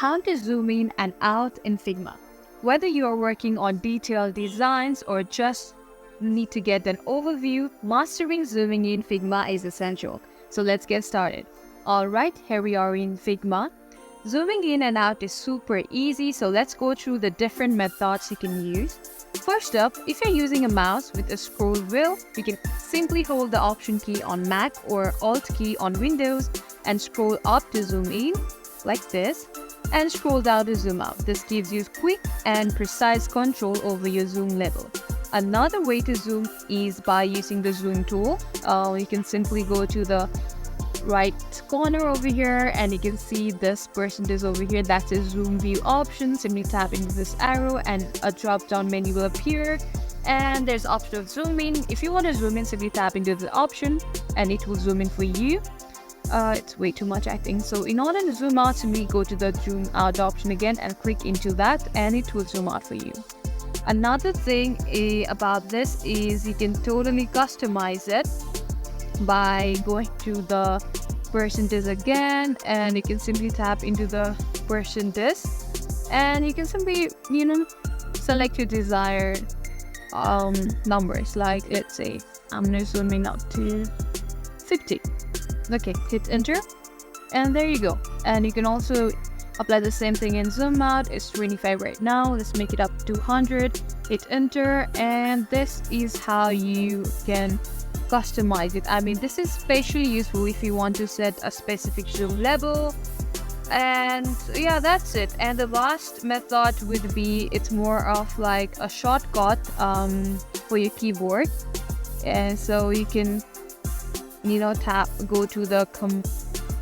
how to zoom in and out in Figma. Whether you are working on detailed designs or just need to get an overview, mastering zooming in Figma is essential. So let's get started. Alright, here we are in Figma. Zooming in and out is super easy, so let's go through the different methods you can use. First up, if you're using a mouse with a scroll wheel, you can simply hold the Option key on Mac or Alt key on Windows and scroll up to zoom in, like this, and scroll down to zoom out. This gives you quick and precise control over your zoom level. Another way to zoom is by using the zoom tool. You can simply go to the right corner over here and you can see this percentage over here. That's a zoom view option. Simply tap into this arrow and a drop down menu will appear, and there's option of zoom in. If you want to zoom in, simply tap into the option and it will zoom in for you. It's way too much, I think. So in order to zoom out, simply go to the zoom out option again and click into that and it will zoom out for you. Another thing about this is you can totally customize it by going to the percentage again, and you can simply tap into the percentage and you can simply select your desired numbers. Like, let's say I'm gonna zoom in up to 50. Okay, hit enter and there you go. And you can also apply the same thing in zoom out. It's 25 right now. Let's make it up to 100. Hit enter, and this is how you can customize it. I mean, this is especially useful if you want to set a specific zoom level. And yeah, that's it. And the last method would be, it's more of like a shortcut for your keyboard. And so you can go to the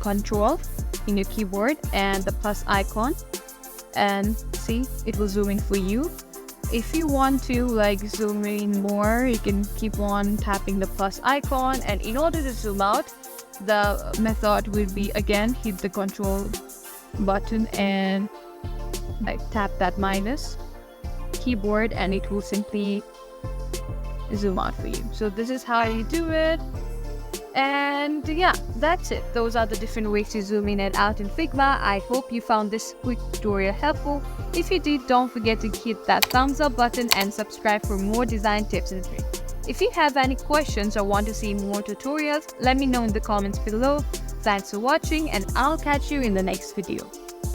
control in your keyboard and the plus icon, and see, it will zoom in for you. If you want to zoom in more, you can keep on tapping the plus icon, and in order to zoom out, the method would be, again, hit the control button and tap that minus keyboard and it will simply zoom out for you. So this is how you do it. And yeah, that's it. Those are the different ways to zoom in and out in Figma. I hope you found this quick tutorial helpful. If you did, don't forget to hit that thumbs up button and subscribe for more design tips and tricks. If you have any questions or want to see more tutorials, let me know in the comments below. Thanks for watching and I'll catch you in the next video.